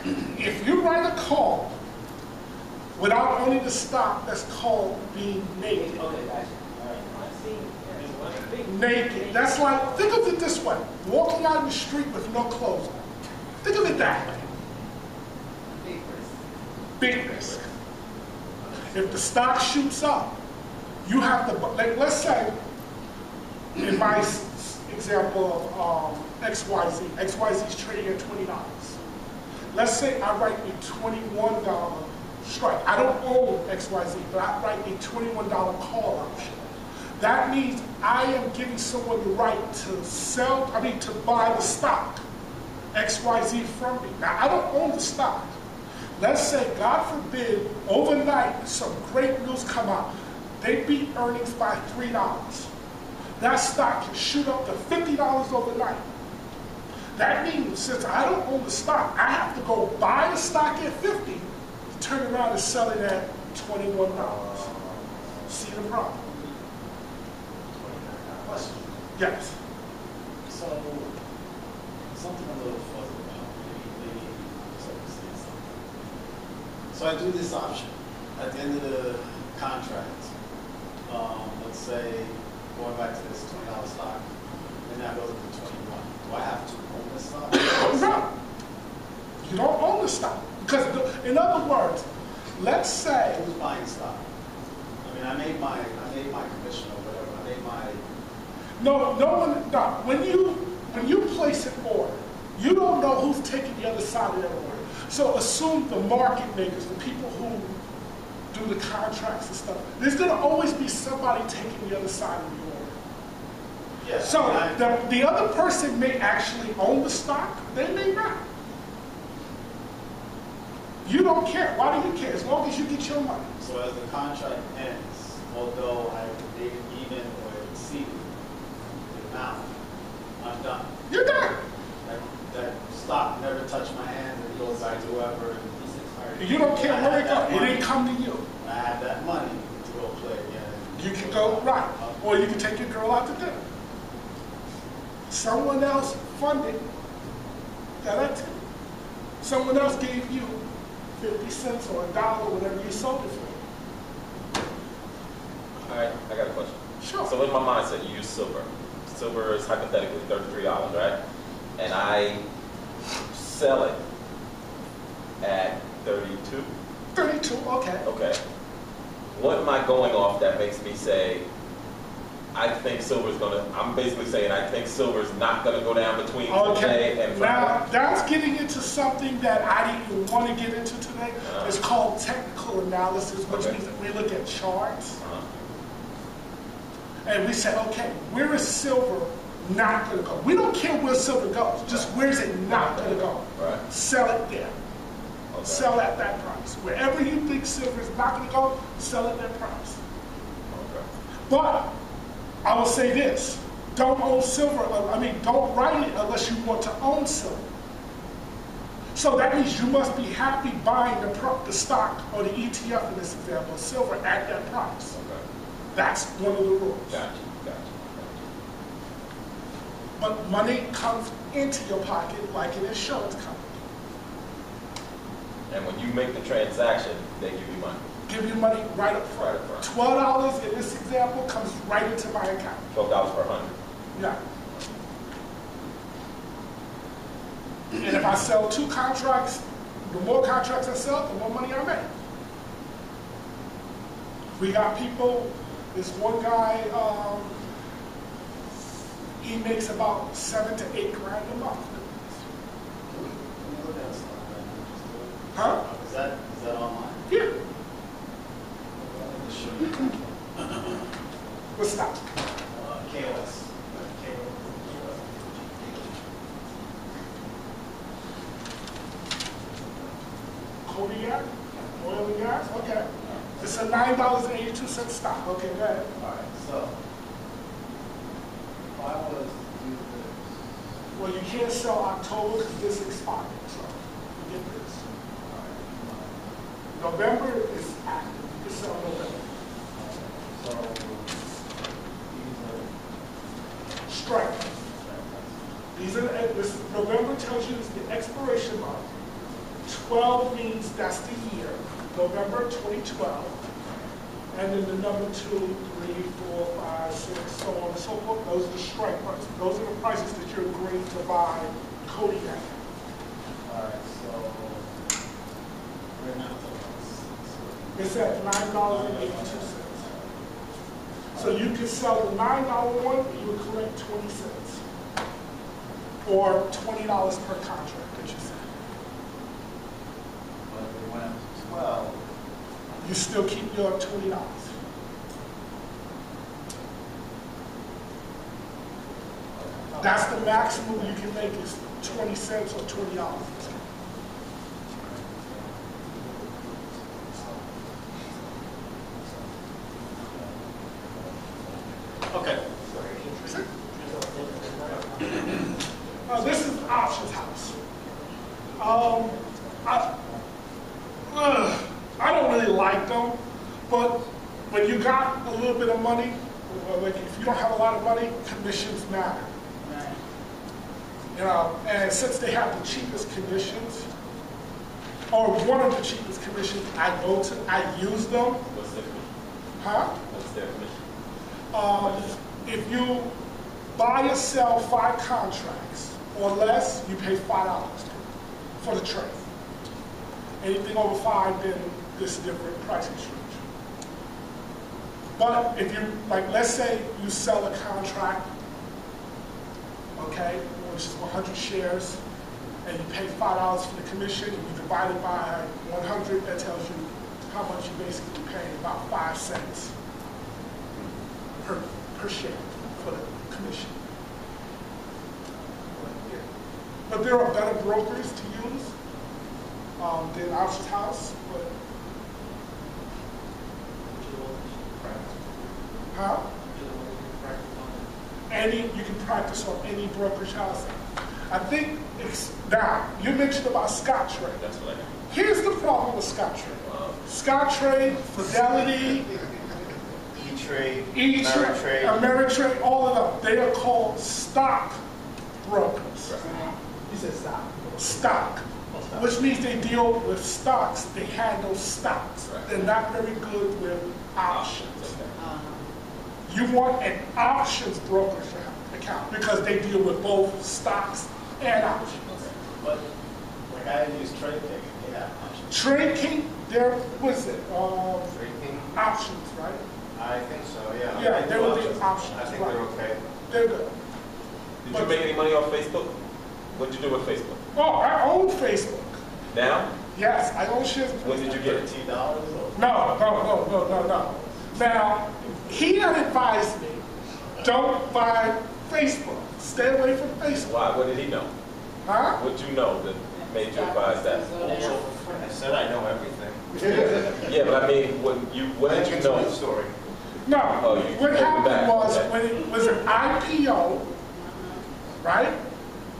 If you write a call without owning the stock, that's called being naked. Okay, gotcha. Naked. That's like, think of it this way, walking out in the street with no clothes on. Think of it that way. Big risk. If the stock shoots up, you have to, like, let's say, in my example of XYZ is trading at $20. Let's say I write a $21 strike. I don't own XYZ, but I write a $21 call option. That means I am giving someone the right to buy the stock, XYZ from me. Now, I don't own the stock. Let's say, God forbid, overnight, some great news come out. They beat earnings by $3. That stock can shoot up to $50 overnight. That means, since I don't own the stock, I have to go buy the stock at $50, turn around and sell it at $21. See the problem? Question. Yes. So, something a little fuzzy about maybe circumstance. So I do this option at the end of the contract. Let's say, going back to this $20 stock, and that goes to 21. Do I have to own the stock? No. You don't own the stock. Because, in other words, let's say, Who's buying stock? I mean, I made my commission or whatever. I made my. no. When you place an order, you don't know who's taking the other side of that order. So assume the market makers, the people who do the contracts and stuff. There's going to always be somebody taking the other side of the order. Yeah. So I mean, the other person may actually own the stock. They may not. You don't care. Why do you care? As long as you get your money. So as the contract ends, although I made it even or exceeded the amount, I'm done. You're done. That stock never touched my hand, and it goes back to whoever. You don't care where it goes. It ain't come to you. I have that money to go play again. You can go right, or you can take your girl out to dinner. Someone else funded that activity. Someone else gave you 50 cents or $1, whatever you sold it for. All right, I got a question. Sure. So in my mindset, you use silver. Silver is hypothetically $33, right? And I sell it at 32. 32, okay. Okay. What am I going off that makes me say, I think silver's gonna, I'm basically saying I think silver's not gonna go down between today and Friday. Now, that's getting into something that I didn't even want to get into today. It's called technical analysis, which means that we look at charts. And we say, okay, where is silver not going to go? We don't care where silver goes, just where's it not going to go? Right. Sell it there. Okay. Sell at that price. Wherever you think silver is not going to go, sell at that price. Okay. But I will say this, don't own silver, don't write it unless you want to own silver. So that means you must be happy buying the stock or the ETF in this example, silver at that price. Okay. That's one of the rules. Gotcha. But money comes into your pocket like an insurance company. And when you make the transaction, they give you money. Give you money right up front. Right up front. $12 in this example comes right into my account. $12 per 100. Yeah. And if I sell 2 contracts, the more contracts I sell, the more money I make. We got people, this one guy, he makes about $7 to $8 grand a month. Can you look at stock? Huh? Is that online? Yeah. Sure. What's that? KOS. Kodiak? Oil and gas? Okay. It's a $9.82 stock. Okay, go ahead. All right, so if I was to do this, Well, you can't sell October because this expired. So you get this. November is active. You can sell November. so these Strike. These are this November tells you it's the expiration month. 12 means that's the year, November 2012. And then the number 2, 3, 4, 5, 6, so on and so forth. Those are the strike prices. Those are the prices that you're agreeing to buy Kodiak at. All right, so we're not It's at $9.82. So you can sell the $9 one, you would collect 20 cents. Or $20 per contract that you sell. But we went up to 12. You still keep your $20. That's the maximum you can make is 20 cents or $20. Okay. This is Options House. I don't really like them, but when you got a little bit of money, like if you don't have a lot of money, commissions matter. You know, and since they have the cheapest commissions, or one of the cheapest commissions, I use them. What's their commission? Huh? What's their commission? If you buy or sell 5 contracts or less, you pay $5 for the trade. Anything over 5, then this different pricing structure. But if you, like, let's say you sell a contract, okay, which is 100 shares, and you pay $5 for the commission, and you divide it by 100, that tells you how much you basically pay, about 5 cents per share for the commission. But there are better brokers to use than Options House. But, huh? You can practice on any brokerage house. I think now you mentioned about Scottrade. That's what I know. Here's the problem with Scottrade. Scottrade, Fidelity, E-Trade, E-Trade, Ameritrade, all of them, they are called stock brokers. You said stop. Stock, which means they deal with stocks, they handle stocks. Right. They're not very good with options. Okay. You want an options brokerage account because they deal with both stocks and options. but like I use Trade King, they have options. Trade King, they're, what is it? Drinking? Options, right? I think so, yeah. Yeah, I they do will be options, I think right. they're okay. They're good. Did you make any money off Facebook? What'd you do with Facebook? Oh, I own Facebook. Now? Yes, I own shares. of When did you get it? $13 or? No. Now, he had advised me, don't buy Facebook. Stay away from Facebook. Why? What did he know? Huh? What'd you know that made you advise that? I said I know everything. Yeah, but I mean, what did you know? The story. No. Oh, you What took it happened back. was, Okay. when it was an IPO, right?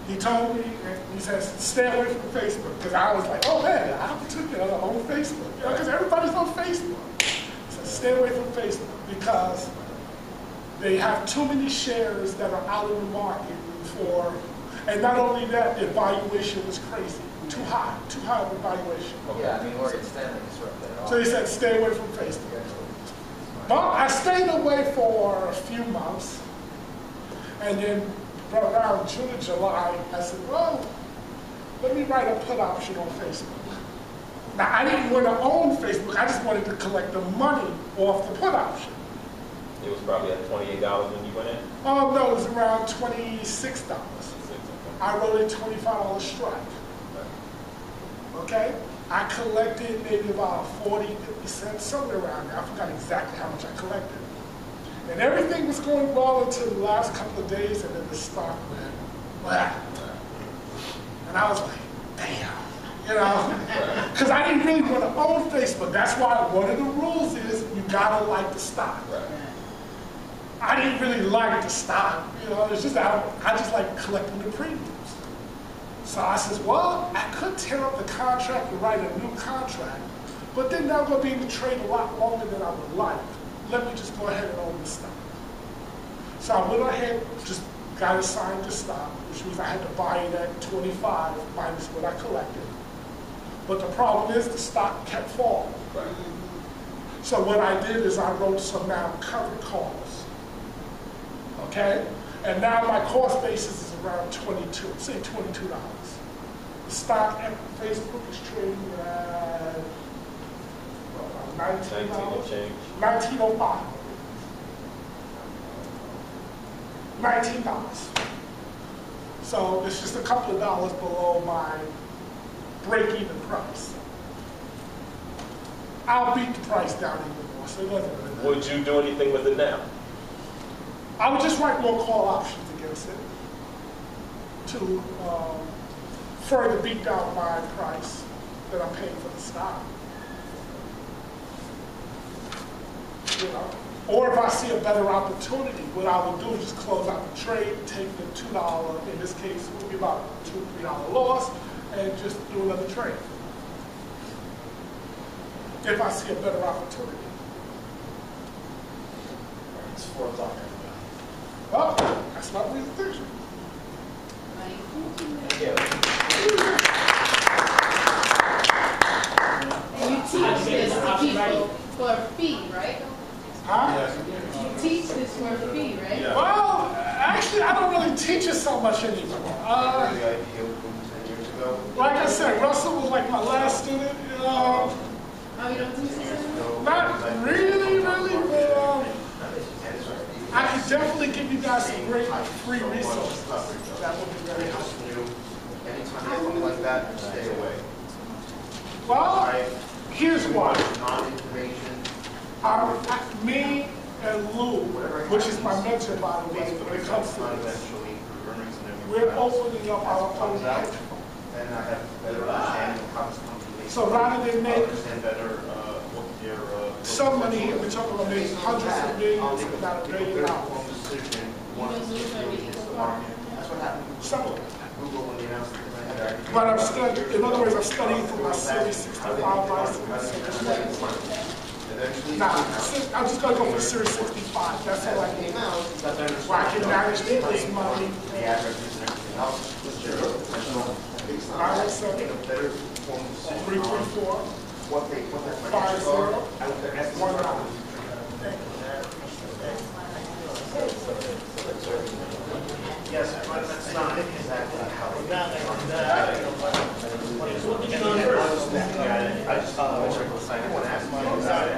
He told me, and he says, stay away from Facebook. Because I was like, oh man, I took it on Facebook. Because everybody's on Facebook. He said, stay away from Facebook because they have too many shares that are out in the market for, and not only that, their valuation was crazy. Too high of a valuation. Yeah, I mean, Morgan Stanley is right there. So he said, stay away from Facebook. But I stayed away for a few months, and then around June or July, I said, well, let me write a put option on Facebook. Now, I didn't want to own Facebook, I just wanted to collect the money off the put option. It was probably at $28 when you went in? Oh, no, it was around $26. I wrote a $25 strike. Okay? I collected maybe about 40, 50 cents, somewhere around there. I forgot exactly how much I collected. And everything was going well until the last couple of days, and then the stock went blah. And I was like, damn, you know? Because I didn't really want to own Facebook. That's why one of the rules is you gotta like the stock. Right. I didn't really like the stock, you know, it's just I just like collecting the premiums. So I says, well, I could tear up the contract and write a new contract, but then I'm going to be in the trade a lot longer than I would like. Let me just go ahead and own the stock. So I went ahead, just got assigned the stock, which means I had to buy it at 25 minus what I collected. But the problem is the stock kept falling. So what I did is I wrote some now current calls. Okay? And now my cost basis is around 22, say $22. The stock at Facebook is trading at $19. 19 and change. $19.05. $19. So it's just a couple of dollars below my break-even price. I'll beat the price down even more, so it doesn't really matter. Would you do anything with it now? I would just write more call options against it to further beat down my price that I'm paying for the stock. You know? Or if I see a better opportunity, what I would do is just close out the trade, take the $2, in this case, it would be about $2 or $3 loss, and just do another trade. If I see a better opportunity. It's 4 o'clock. Well, that's my presentation. And you teach this to people for a fee, right? Huh? You teach this for a fee, right? Yeah. Well, actually, I don't really teach it so much anymore. The IPO boom 10 years ago. Like I said, Russell was like my last student. Oh, you don't teach this anymore? Not really, but I can definitely give you guys some great free resources. That would be very helpful. Anytime you have something like that, stay away. Well, here's why. Non-information. Me and Lou, which is my mentor, by the way, when it comes to Not this, eventually earnings and everything. we're opening up our own hedge fund. And I have better understanding of how this company makes. So rather than money. make Understand better what their. some money here, we're talking about making hundreds of millions, if not $1 billion. Decision once it really hits the market. That's what happened with Some of it. Google when they announced it. But I'm studying, in other words, I'm studying for my Series 65 license. Nah, I'm just gonna go for Series 65, that's all I need. Where I can manage people's money. The addresses and everything else. Alright, so Make a better performance. 334. What their financials are, and what their estimates are. Yes, but that's not exactly how they. I just thought I didn't want to ask you about it.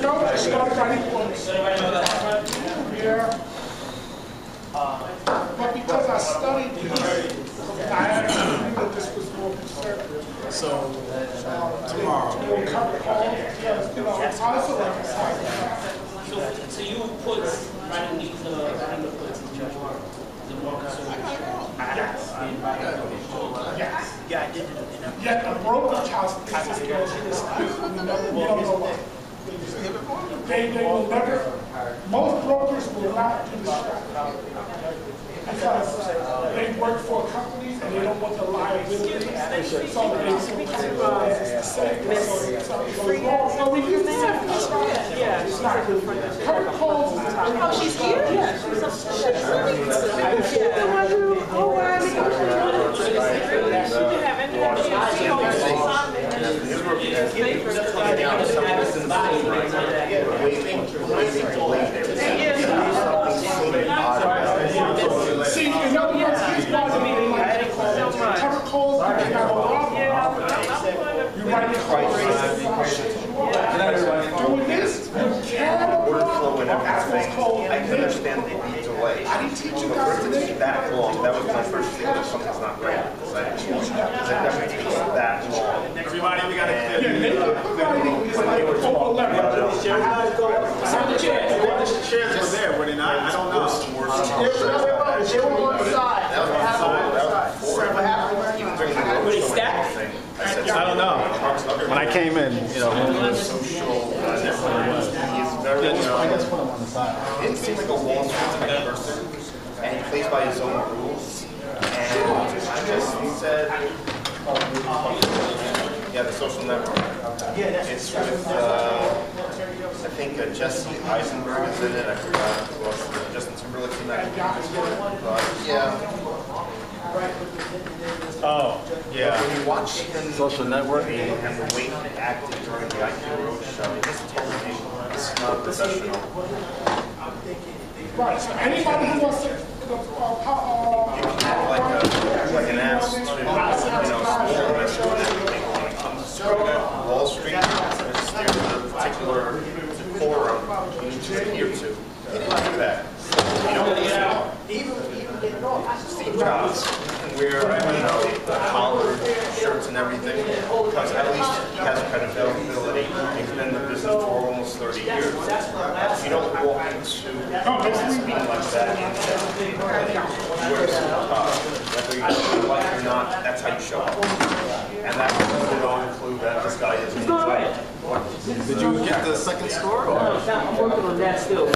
No, just start writing books. Yeah. But because I studied this, I actually knew that this was more conservative. So, tomorrow. Doing cover calls, because, you know, it's also like a side. So you would put writing these writing the books in the more conservative. Yes. Yet a brokerage house thinks this goes to this house. We don't know why. They will never, most brokers will not do this strategy. Because they work for companies and they don't want the liability. So they it's the same. So we use the same strategy. It's not good for them. Cover calls is not. Oh, she's here? Yeah, she's See, in other words, he's going to be like cover calls, you can have a problem. You write the calls, doing this, you can have a problem. That's what's called I can understand the delay. I didn't teach you For guys it to today. take that long, that was my first feeling that something's not right. Because it never takes that long. Everybody, we gotta Yeah, naked providing is like over leverage. Some of the chairs were there, were they not? I don't know. They were on the side. That was on the side. came in, social network. He is very, he didn't seem like a Wall Street type person, and he plays by his own rules. And I just said, yeah, the social network. It's with, I think Jesse Eisenberg is in it. I forgot who else. Justin Timberlake's in that movie. But yeah. Oh, yeah. When you watch him Social network. and the way he acted during the IQ Roadshow, he just totally is not professional. Right, so anybody who wants to, Like an ass to, small investment and everything. When it comes to Wall Street, there's a particular decorum you need to adhere to. He didn't do that. You know, Steve Jobs can wear, collared shirts and everything, because at least he has credibility. He's been in the business for almost 30 years. You don't walk into business being like that. You wear a suit and tie. Whether you like it or not, that's how you show up. And that would all include that this guy is. Go ahead. Did you get the second score? I'm working on that still.